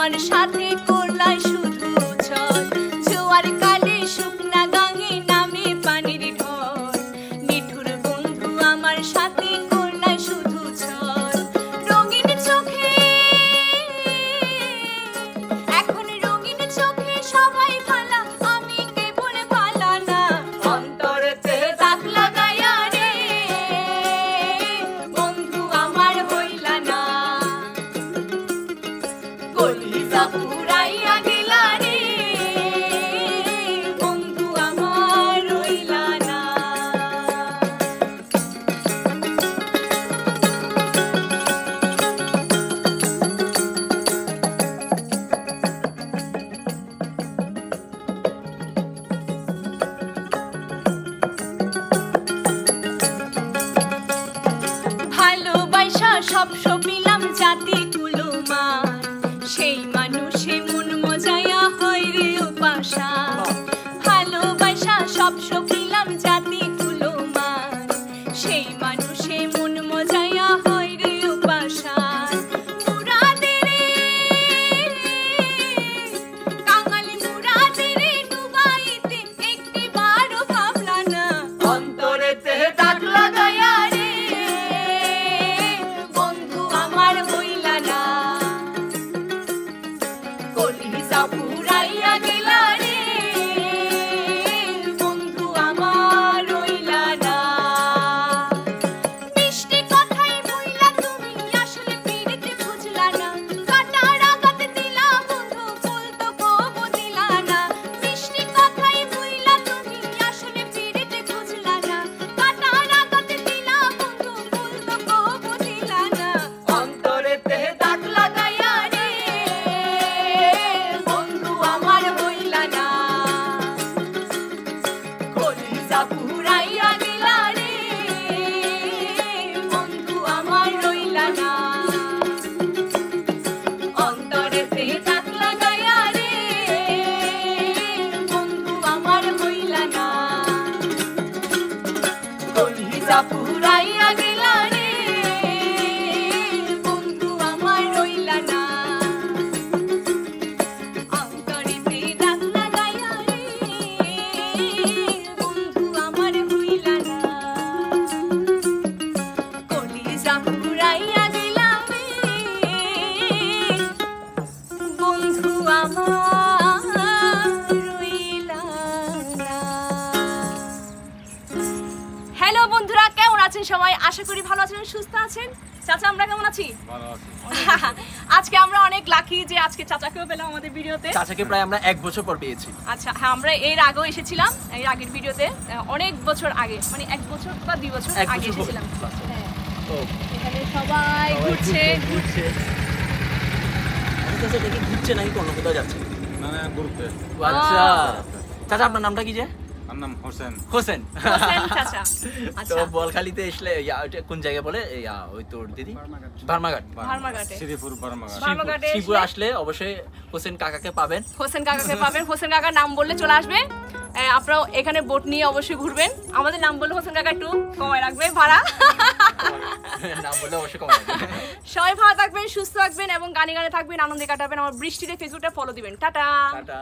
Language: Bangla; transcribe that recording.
আমার সাথে করলাই শুধু ছল জোয়ার কালে শুকনা গাঙে নামে পানির ঢল মিঠুর বন্ধু আমার সাথে করলাই শুধু ছল রঙিন চোখে এখন রঙিন চোখে সবাই ভালা আমি কেবল ভালা না অন্তরেতে দাগ লাগায়া রে বন্ধু আমার হইলা না কলিজা পুরাইয়া গেলা রে বন্ধু আমার হইলা না ভালোবাসা সব সপিলাম জাতি কুলুমার সেই মানুষে মন মজায়া হয় রে উপাসা ভালোবাসা সব সপিলাম জাতি কুলুমার সেই মানুষে মন মজায়া হয় রে উপাসা মুরাদে রে কাঙাল মুরাদে রে ডুবাইতে একটিবারও ভাবলা না অন্তরেতে দাগ লাগায়া রে বন্ধু আমার হইলা না কলিজা পুরাইয়া গেলা রে বন্ধু আমার হইলা না মিষ্টি কথাই বইলা তুমি আসলে পিরিতে বুঝলা না কাটার আঘাতে দিলা বন্ধু ফুল তো কবু দিলা না মিষ্টি কথাই বইলা তুমি আসলে পিরিতে বুঝলা না কাটার আঘাতে দিলা বন্ধু ফুল তো কবু দিলা না অন্তরেতে দাগ লাগায়া রে বন্ধু আমার হইলা না কলিজা পুরাইয়া গেলা রে বন্ধু আমার রইলা না অন্তরেতে দাগ লাগায়া রে বন্ধু আমার হইলা না কলিজা পুরাইয়া গেলা রে বন্ধু আমার রইলা না অন্তরেতে দাগ লাগায়া রে বন্ধু আমার হইলা না কলিজা পুরাইয়া গেলা রে বন্ধু আমার রইলা না। হ্যালো বন্ধুরা, কেমন আছেন সবাই? আশা করি ভালো আছেন, সুস্থ আছেন। চাচা আমরা কেমন আছি? ভালো আছি। আজকে আমরা অনেক লাকি যে আজকে চাচাকেও পেলাম আমাদের ভিডিওতে। চাচাকে প্রায় আমরা 1 বছর পর পেয়েছি। আচ্ছা হ্যাঁ, আমরা এর আগেও এসেছিলাম, এর আগের ভিডিওতে অনেক বছর আগে, মানে 1 বছর বা 2 বছর আগে এসেছিলাম। হ্যাঁ, তো এখানে সবাই ঘুরছে। চাচা দেখি ঘুরছে নাকি অন্য কোথাও যাচ্ছে? না না ঘুরতে। আচ্ছা চাচা আপনার নামটা কি যে? আমার নাম হোসেন। হোসেন। হোসেন চাচা। তো আচ্ছা বলখালিতে আসলে ওইটা কোন জায়গায় বলে? ওই তোর দিদি ভার্মাঘাট। ভার্মাঘাটে। শ্রীপুর ভার্মাঘাট। ভার্মাঘাটে শ্রীপুর আসলে অবশ্যই হোসেন কাকাকে পাবেন। হোসেন কাকাকে পাবেন। হোসেন কাকার নাম বললে চলে আসবে। আপনারাও এখানে বোট নিয়ে অবশ্যই ঘুরবেন। আমাদের নাম বললে হোসেন কাকা একটু কমায় রাখবে ভাড়া। নাম বললে অবশ্যই কমায়। সবাই ভালো থাকবেন, সুস্থ থাকবেন এবং গানে গানে থাকবেন, আনন্দে কাটাবেন। আমার বৃষ্টিতে ফেসবুকটা ফলো দিবেন। টাটা। টাটা।